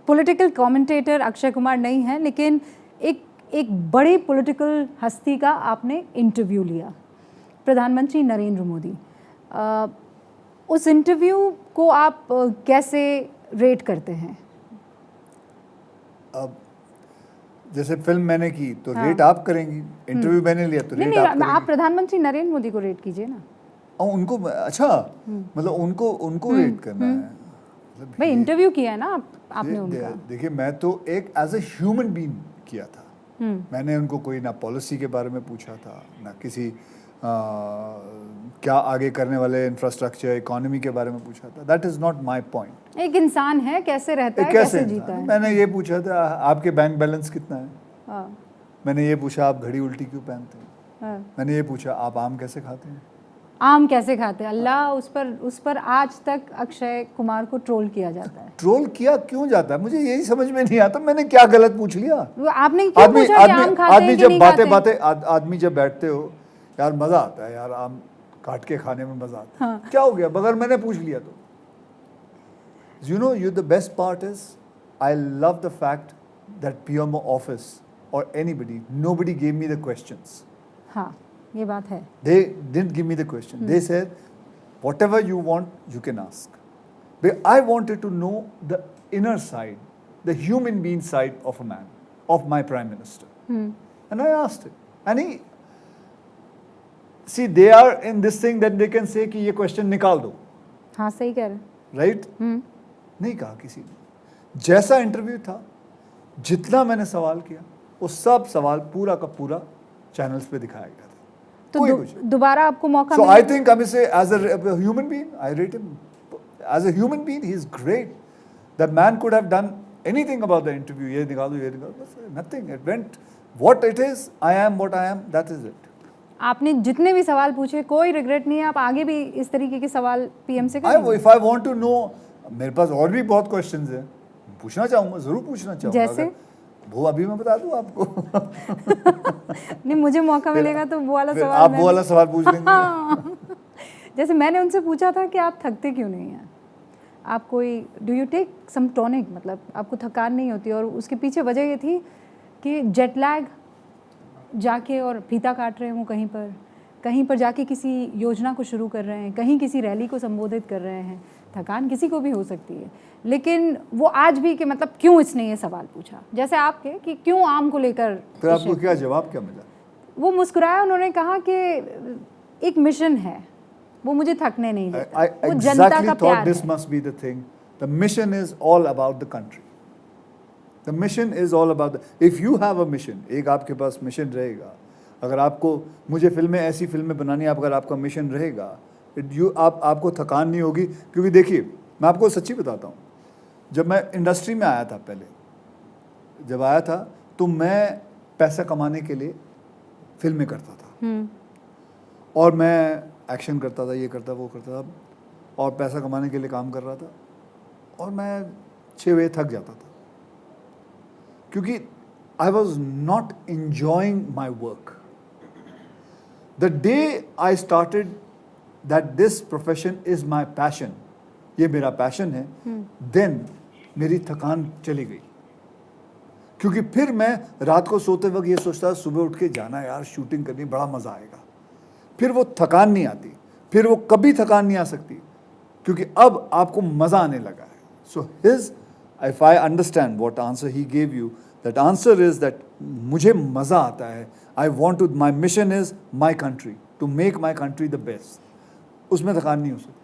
Political commentator Akshay Kumar नहीं है, लेकिन एक बड़ी पॉलिटिकल हस्ती का आपने इंटरव्यू लिया, प्रधानमंत्री नरेंद्र मोदी। उस इंटरव्यू को आप कैसे रेट करते हैं? अब जैसे फिल्म मैंने की तो रेट आप करेंगी, इंटरव्यू मैंने लिया तो रेट आप करेंगी। आप प्रधानमंत्री नरेंद्र मोदी को रेट कीजिए ना। और उनको अच्छा मतलब उनको रेट करना है, मतलब भाई इंटरव्यू किया है ना आपने उनका। देखिए मैं तो एक एज ए ह्यूमन बीइंग किया था। मैंने उनको कोई ना पॉलिसी के बारे में पूछा था, ना किसी क्या आगे करने वाले इंफ्रास्ट्रक्चर इकोनॉमी के बारे में पूछा था। That is not my point. एक इंसान है, कैसे रहता है, कैसे जीता है। मैंने ये पूछा था आपके बैंक बैलेंस कितना है। मैंने ये पूछा आप घड़ी उल्टी क्यों पहनते हैं। मैंने ये पूछा आप आम कैसे खाते हैं। आम कैसे खाते हैं, अल्लाह उस पर आज तक अक्षय कुमार को ट्रोल किया जाता है। ट्रोल किया क्यों जाता है, मुझे यही समझ में नहीं आता। मैंने क्या गलत पूछ लिया। आपने क्यों पूछा कि आम खाते हैं कि नहीं खाते? आदमी जब बैठते हो यार मजा आता है, यार आम काट के खाने में मजा आता है। क्या हो गया बगैर मैंने पूछ लिया तो। You the best part is I love the fact that PMO office or anybody, nobody gave me the questions. हाँ, ये बात है। They didn't give me the question. They said whatever you want you can ask. But I wanted to know the inner side, the human being side of a man, of my prime minister. And I asked him. And he, see, they are in this thing that they can say कि ये question निकाल दो। हाँ सही कह रहे। Right? नहीं कहा किसी ने। जैसा इंटरव्यू था, जितना मैंने सवाल किया, वो सब सवाल पूरा का पूरा चैनल्स पे दिखाया गया था। तो दोबारा आपको मौका मिला। So I think I say as a human being, I rate him as a human being. He is great. The man could have done anything about the interview. ये निकालो, ये निकालो, nothing. It went what it is. I am what I am. That is it. आपने जितने भी सवाल पूछे कोई रिग्रेट नहीं है, आप आगे भी इस तरीके के सवाल पीएम से करेंगे? If I want to know, मेरे पास और भी बहुत क्वेश्चंस हैं, पूछना चाहूँगा, जरूर पूछना चाहूँगा। जैसे वो अभी मैं बता दूँ आपको। नहीं, मुझे मौका मिलेगा तो वो वाला सवाल आप वो वाला सवाल पूछ लेंगे। जैसे मैंने उनसे पूछा था कि आप थकते क्यों नहीं हैं, आप कोई do you take some tonic, मतलब आपको थकान नहीं होती? और उसके पीछे वजह ये थी कि जेट लैग जाके और फीता काट रहे हैं, वो कहीं पर जाके किसी योजना को शुरू कर रहे हैं, कहीं किसी रैली को संबोधित कर रहे हैं। थकान किसी को भी हो सकती है, लेकिन वो आज भी कि मतलब क्यों इसने ये सवाल पूछा, जैसे आपके कि क्यों आम को लेकर। फिर आपको क्या जवाब क्या मिला? वो मुस्कुराया, उन्होंने कहा कि एक मिशन है, वो मुझे थकने नहीं देता। वो जनता का प्यार है। This must be the thing. The mission is all about the country. The mission is all about the. If you have a mission, एक आपके पास मिशन रहेगा, अगर आपको मुझे फिल्में ऐसी फिल्में बनानी है, अगर आपका मिशन रहेगा, आपको थकान नहीं होगी। क्योंकि देखिए मैं आपको सच्ची बताता हूँ, जब मैं इंडस्ट्री में आया था, पहले जब आया था तो मैं पैसा कमाने के लिए फिल्में करता था, और मैं एक्शन करता था, ये करता वो करता था, और पैसा कमाने के लिए काम कर रहा था, और मैं 6 बजे थक जाता था, क्योंकि I was not enjoying my work. The day I started that this profession is my passion, ये मेरा पैशन है, देन मेरी थकान चली गई। क्योंकि फिर मैं रात को सोते वक्त ये सोचता सुबह उठ के जाना, यार शूटिंग करनी, बड़ा मज़ा आएगा। फिर वो थकान नहीं आती, फिर वो कभी थकान नहीं आ सकती, क्योंकि अब आपको मज़ा आने लगा है। So if I understand what answer he gave you, that answer is that मुझे मज़ा आता है। I want to, my mission is my country, to make my country the best. उसमें थकान नहीं हो सकती।